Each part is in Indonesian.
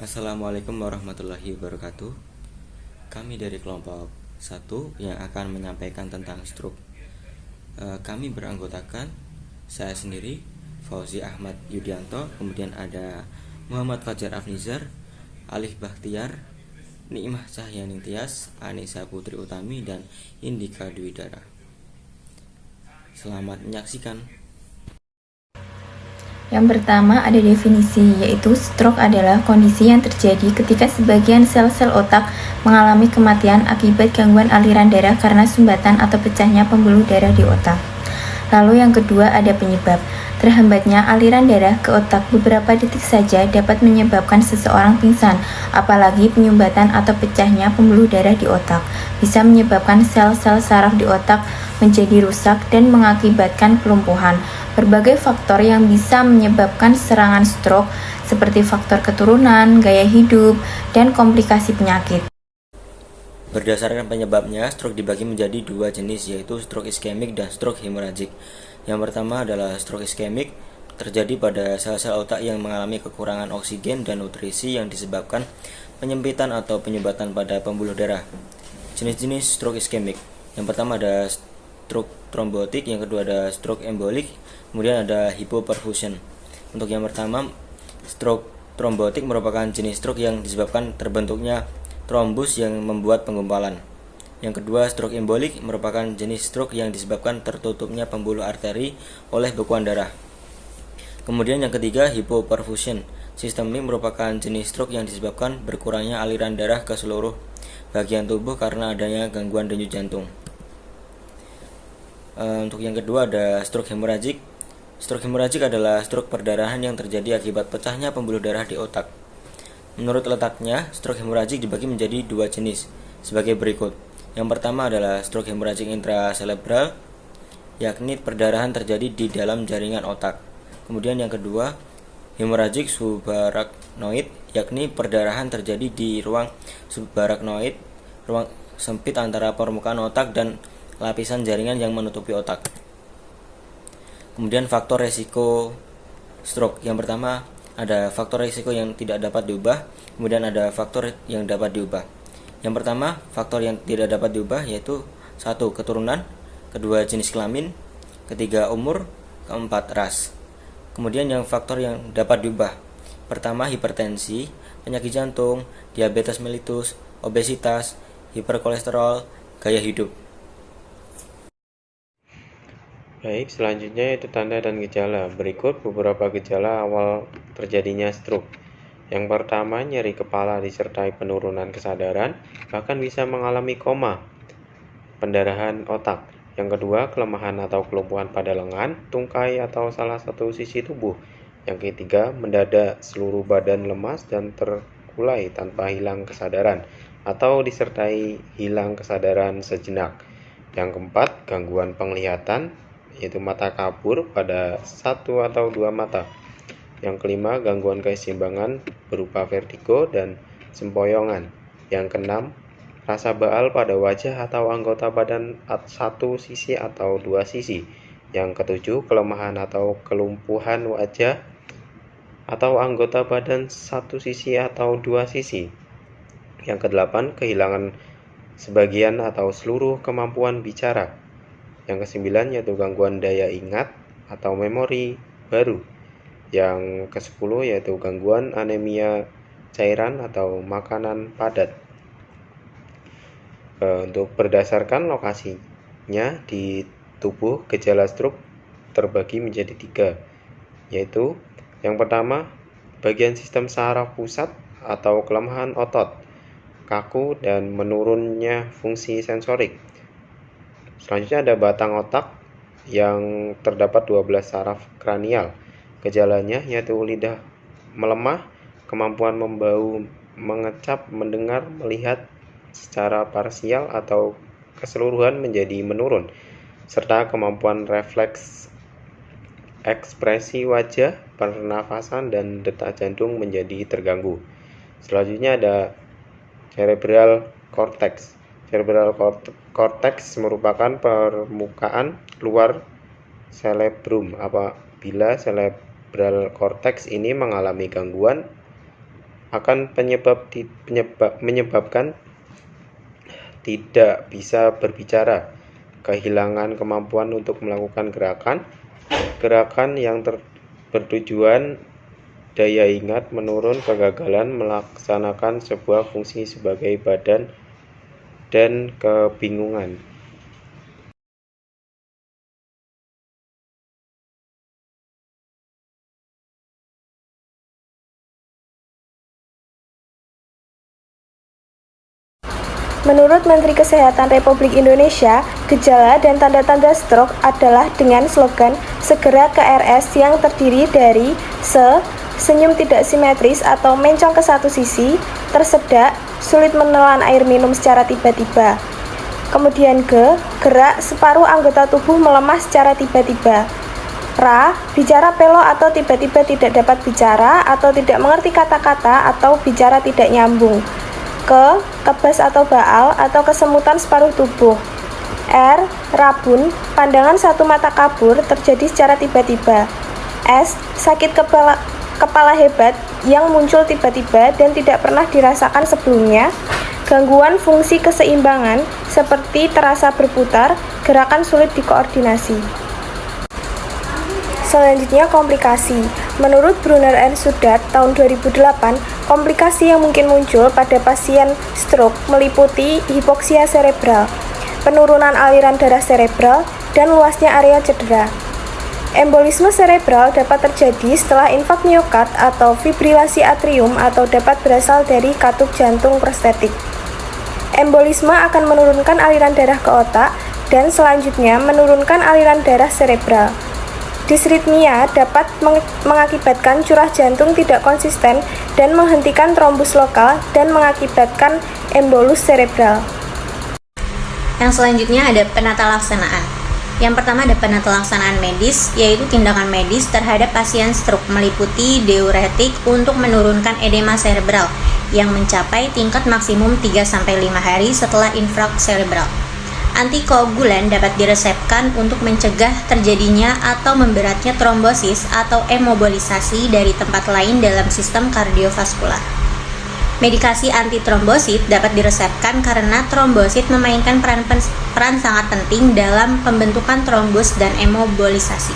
Assalamualaikum warahmatullahi wabarakatuh. Kami dari kelompok 1 yang akan menyampaikan tentang stroke. Kami beranggotakan saya sendiri, Fauzi Ahmad Yudianto, kemudian ada Muhammad Fajar Afnizar, Alif Bakhtiar, Nikmah Cahyaning Tias, Anissa Putri Utami, dan Indika Dwidara. Selamat menyaksikan. Yang pertama ada definisi, yaitu stroke adalah kondisi yang terjadi ketika sebagian sel-sel otak mengalami kematian akibat gangguan aliran darah karena sumbatan atau pecahnya pembuluh darah di otak. Lalu yang kedua ada penyebab. Terhambatnya aliran darah ke otak beberapa detik saja dapat menyebabkan seseorang pingsan, apalagi penyumbatan atau pecahnya pembuluh darah di otak bisa menyebabkan sel-sel saraf di otak menjadi rusak dan mengakibatkan kelumpuhan. Berbagai faktor yang bisa menyebabkan serangan stroke seperti faktor keturunan, gaya hidup, dan komplikasi penyakit. Berdasarkan penyebabnya, stroke dibagi menjadi dua jenis, yaitu stroke iskemik dan stroke hemoragik. Yang pertama adalah stroke iskemik, terjadi pada sel-sel otak yang mengalami kekurangan oksigen dan nutrisi yang disebabkan penyempitan atau penyumbatan pada pembuluh darah. Jenis-jenis stroke iskemik. Yang pertama ada stroke trombotik, yang kedua ada stroke embolik, kemudian ada hipoperfusion. Untuk yang pertama, stroke trombotik merupakan jenis stroke yang disebabkan terbentuknya trombus yang membuat penggumpalan. Yang kedua, stroke embolik merupakan jenis stroke yang disebabkan tertutupnya pembuluh arteri oleh bekuan darah. Kemudian yang ketiga, hipoperfusion sistemik merupakan jenis stroke yang disebabkan berkurangnya aliran darah ke seluruh bagian tubuh karena adanya gangguan denyut jantung. Untuk yang kedua ada stroke hemoragik. Stroke hemoragik adalah stroke perdarahan yang terjadi akibat pecahnya pembuluh darah di otak. Menurut letaknya, stroke hemoragik dibagi menjadi dua jenis sebagai berikut. Yang pertama adalah stroke hemoragik intracerebral, yakni perdarahan terjadi di dalam jaringan otak. Kemudian yang kedua, hemoragik subarachnoid, yakni perdarahan terjadi di ruang subarachnoid, ruang sempit antara permukaan otak dan lapisan jaringan yang menutupi otak. Kemudian faktor resiko stroke. Yang pertama ada faktor risiko yang tidak dapat diubah, kemudian ada faktor yang dapat diubah. Yang pertama, faktor yang tidak dapat diubah yaitu 1. Keturunan, kedua jenis kelamin, ketiga umur, keempat ras. Kemudian yang faktor yang dapat diubah. Pertama, hipertensi, penyakit jantung, diabetes mellitus, obesitas, hiperkolesterol, gaya hidup. Baik, selanjutnya itu tanda dan gejala. Berikut beberapa gejala awal terjadinya stroke. Yang pertama, nyeri kepala disertai penurunan kesadaran, bahkan bisa mengalami koma, pendarahan otak. Yang kedua, kelemahan atau kelumpuhan pada lengan, tungkai atau salah satu sisi tubuh. Yang ketiga, mendadak seluruh badan lemas dan terkulai tanpa hilang kesadaran, atau disertai hilang kesadaran sejenak. Yang keempat, gangguan penglihatan, yaitu mata kabur pada satu atau dua mata. Yang kelima, gangguan keseimbangan berupa vertigo dan sempoyongan. Yang keenam, rasa baal pada wajah atau anggota badan satu sisi atau dua sisi. Yang ketujuh, kelemahan atau kelumpuhan wajah atau anggota badan satu sisi atau dua sisi. Yang kedelapan, kehilangan sebagian atau seluruh kemampuan bicara. Yang kesembilan yaitu gangguan daya ingat atau memori baru. Yang ke-10 yaitu gangguan anemia cairan atau makanan padat. Untuk berdasarkan lokasinya di tubuh, gejala stroke terbagi menjadi 3, yaitu yang pertama, bagian sistem saraf pusat atau kelemahan otot, kaku dan menurunnya fungsi sensorik. Selanjutnya ada batang otak yang terdapat 12 saraf kranial. Gejalanya yaitu lidah melemah, kemampuan membau, mengecap, mendengar, melihat secara parsial atau keseluruhan menjadi menurun, serta kemampuan refleks ekspresi wajah, pernafasan, dan detak jantung menjadi terganggu. Selanjutnya ada cerebral cortex. Cerebral cortex merupakan permukaan luar cerebrum. Apabila cerebral cortex ini mengalami gangguan akan menyebabkan tidak bisa berbicara, kehilangan kemampuan untuk melakukan gerakan yang bertujuan daya ingat menurun, kegagalan melaksanakan sebuah fungsi sebagai badan, dan kebingungan. Menurut Menteri Kesehatan Republik Indonesia, gejala dan tanda-tanda stroke adalah dengan slogan segera ke RS yang terdiri dari senyum tidak simetris atau mencong ke satu sisi, tersedak, sulit menelan air minum secara tiba-tiba. Kemudian gerak separuh anggota tubuh melemah secara tiba-tiba. Bicara pelo atau tiba-tiba tidak dapat bicara atau tidak mengerti kata-kata atau bicara tidak nyambung. Kebas atau baal atau kesemutan separuh tubuh. Rabun, pandangan satu mata kabur terjadi secara tiba-tiba. Sakit kepala hebat yang muncul tiba-tiba dan tidak pernah dirasakan sebelumnya. Gangguan fungsi keseimbangan seperti terasa berputar, gerakan sulit dikoordinasi. Selanjutnya, komplikasi. Menurut Brunner and Sudhat tahun 2008, komplikasi yang mungkin muncul pada pasien stroke meliputi hipoksia serebral, penurunan aliran darah serebral, dan luasnya area cedera. Embolisme serebral dapat terjadi setelah infak miokard atau fibrilasi atrium atau dapat berasal dari katup jantung prostetik. Embolisme akan menurunkan aliran darah ke otak dan selanjutnya menurunkan aliran darah serebral. Disritmia dapat mengakibatkan curah jantung tidak konsisten dan menghentikan trombus lokal dan mengakibatkan embolus serebral. Yang selanjutnya ada penata laksanaan. Yang pertama ada penata laksanaan medis, yaitu tindakan medis terhadap pasien stroke meliputi diuretik untuk menurunkan edema serebral yang mencapai tingkat maksimum 3-5 hari setelah infrak serebral. Antikoagulan dapat diresepkan untuk mencegah terjadinya atau memberatnya trombosis atau emobolisasi dari tempat lain dalam sistem kardiovaskular. Medikasi antitrombosit dapat diresepkan karena trombosit memainkan peran sangat penting dalam pembentukan trombus dan emobolisasi.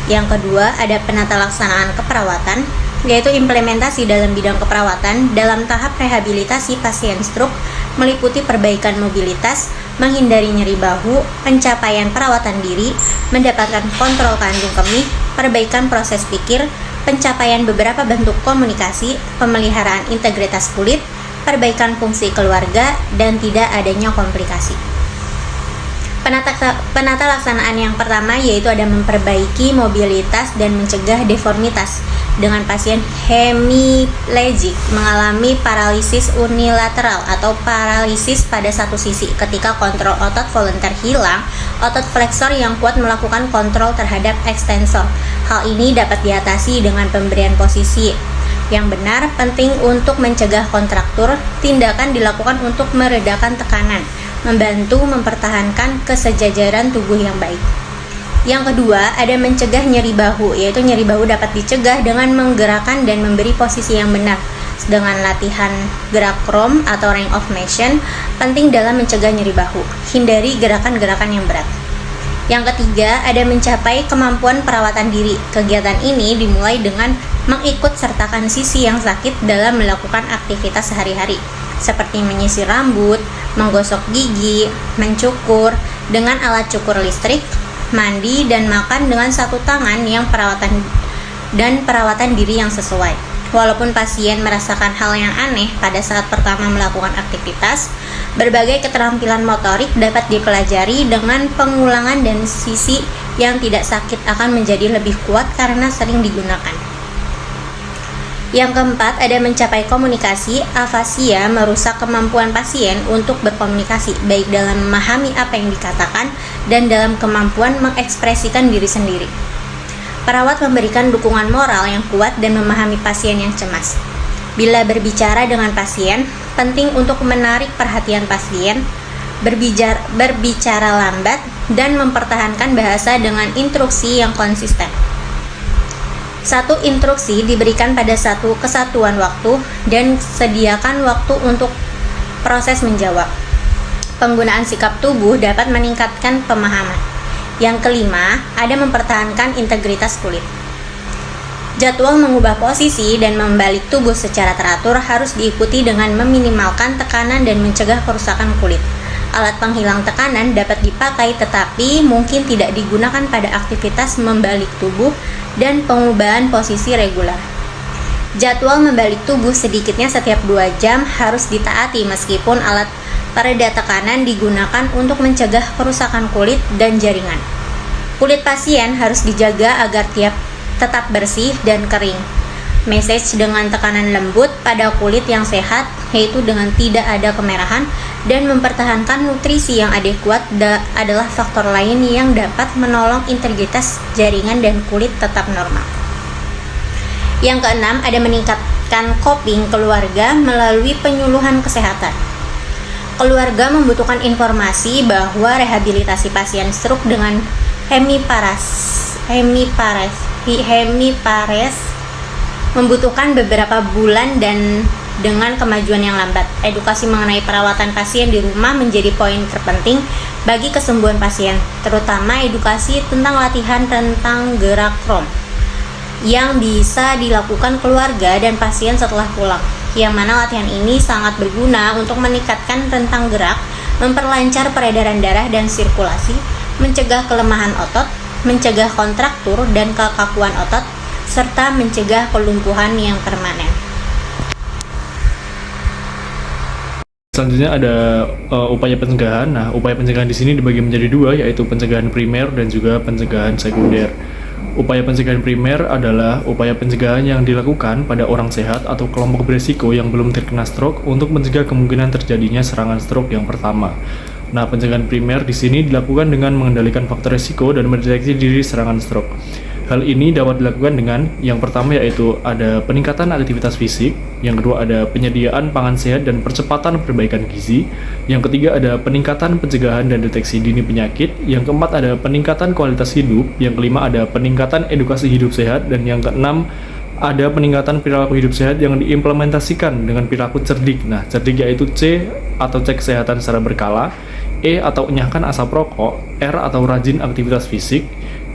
Yang kedua, ada penata laksanaan keperawatan, yaitu implementasi dalam bidang keperawatan dalam tahap rehabilitasi pasien stroke meliputi perbaikan mobilitas, menghindari nyeri bahu, pencapaian perawatan diri, mendapatkan kontrol kantung kemih, perbaikan proses pikir, pencapaian beberapa bentuk komunikasi, pemeliharaan integritas kulit, perbaikan fungsi keluarga, dan tidak adanya komplikasi. Penata laksanaan yang pertama yaitu ada memperbaiki mobilitas dan mencegah deformitas dengan pasien hemiplegic mengalami paralisis unilateral atau paralisis pada satu sisi ketika kontrol otot volunteer hilang, otot fleksor yang kuat melakukan kontrol terhadap ekstensor. Hal ini dapat diatasi dengan pemberian posisi yang benar. Penting untuk mencegah kontraktur, tindakan dilakukan untuk meredakan tekanan, membantu mempertahankan kesejajaran tubuh yang baik. Yang kedua, ada mencegah nyeri bahu, yaitu nyeri bahu dapat dicegah dengan menggerakkan dan memberi posisi yang benar. Dengan latihan gerak ROM atau range of motion, penting dalam mencegah nyeri bahu. Hindari gerakan-gerakan yang berat. Yang ketiga, ada mencapai kemampuan perawatan diri. Kegiatan ini dimulai dengan mengikut sertakan sisi yang sakit dalam melakukan aktivitas sehari-hari, seperti menyisir rambut, menggosok gigi, mencukur dengan alat cukur listrik, mandi dan makan dengan satu tangan yang perawatan diri yang sesuai. Walaupun pasien merasakan hal yang aneh pada saat pertama melakukan aktivitas, berbagai keterampilan motorik dapat dipelajari dengan pengulangan dan sisi yang tidak sakit akan menjadi lebih kuat karena sering digunakan. Yang keempat, ada mencapai komunikasi. Afasia merusak kemampuan pasien untuk berkomunikasi, baik dalam memahami apa yang dikatakan dan dalam kemampuan mengekspresikan diri sendiri. Perawat memberikan dukungan moral yang kuat dan memahami pasien yang cemas. Bila berbicara dengan pasien, penting untuk menarik perhatian pasien, berbicara lambat, dan mempertahankan bahasa dengan instruksi yang konsisten. Satu instruksi diberikan pada satu kesatuan waktu dan sediakan waktu untuk proses menjawab. Penggunaan sikap tubuh dapat meningkatkan pemahaman. Yang kelima, ada mempertahankan integritas kulit. Jadwal mengubah posisi dan membalik tubuh secara teratur harus diikuti dengan meminimalkan tekanan dan mencegah kerusakan kulit. Alat penghilang tekanan dapat dipakai tetapi mungkin tidak digunakan pada aktivitas membalik tubuh dan pengubahan posisi reguler. Jadwal membalik tubuh sedikitnya setiap 2 jam harus ditaati meskipun alat pereda tekanan digunakan untuk mencegah kerusakan kulit dan jaringan. Kulit pasien harus dijaga agar tetap bersih dan kering. Massage dengan tekanan lembut pada kulit yang sehat, yaitu dengan tidak ada kemerahan, dan mempertahankan nutrisi yang adekuat adalah faktor lain yang dapat menolong integritas jaringan dan kulit tetap normal. Yang keenam, ada meningkatkan coping keluarga melalui penyuluhan kesehatan. Keluarga membutuhkan informasi bahwa rehabilitasi pasien stroke dengan hemipares membutuhkan beberapa bulan dan dengan kemajuan yang lambat. Edukasi mengenai perawatan pasien di rumah menjadi poin terpenting bagi kesembuhan pasien, terutama edukasi tentang latihan rentang gerak ROM yang bisa dilakukan keluarga dan pasien setelah pulang, yang mana latihan ini sangat berguna untuk meningkatkan rentang gerak, memperlancar peredaran darah dan sirkulasi, mencegah kelemahan otot, mencegah kontraktur dan kekakuan otot, serta mencegah kelumpuhan yang permanen. Selanjutnya ada upaya pencegahan. Nah, upaya pencegahan di sini dibagi menjadi 2, yaitu pencegahan primer dan juga pencegahan sekunder. Upaya pencegahan primer adalah upaya pencegahan yang dilakukan pada orang sehat atau kelompok berisiko yang belum terkena stroke untuk mencegah kemungkinan terjadinya serangan stroke yang pertama. Nah, pencegahan primer di sini dilakukan dengan mengendalikan faktor risiko dan mendeteksi dini serangan stroke. Hal ini dapat dilakukan dengan yang pertama yaitu ada peningkatan aktivitas fisik, yang kedua ada penyediaan pangan sehat dan percepatan perbaikan gizi, yang ketiga ada peningkatan pencegahan dan deteksi dini penyakit, yang keempat ada peningkatan kualitas hidup, yang kelima ada peningkatan edukasi hidup sehat, dan yang keenam ada peningkatan perilaku hidup sehat yang diimplementasikan dengan perilaku cerdik. Nah, cerdik yaitu C atau cek kesehatan secara berkala, E atau enyahkan asap rokok, R atau rajin aktivitas fisik,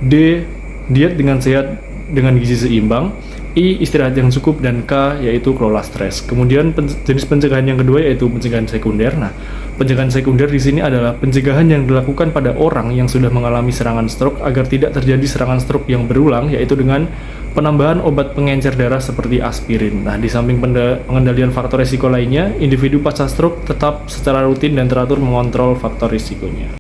D diet dengan sehat dengan gizi seimbang, I istirahat yang cukup, dan K yaitu kelola stres. Kemudian jenis pencegahan yang kedua yaitu pencegahan sekunder. Nah, pencegahan sekunder di sini adalah pencegahan yang dilakukan pada orang yang sudah mengalami serangan stroke agar tidak terjadi serangan stroke yang berulang, yaitu dengan penambahan obat pengencer darah seperti aspirin. Nah, di samping pengendalian faktor risiko lainnya, individu pasca stroke tetap secara rutin dan teratur mengontrol faktor risikonya.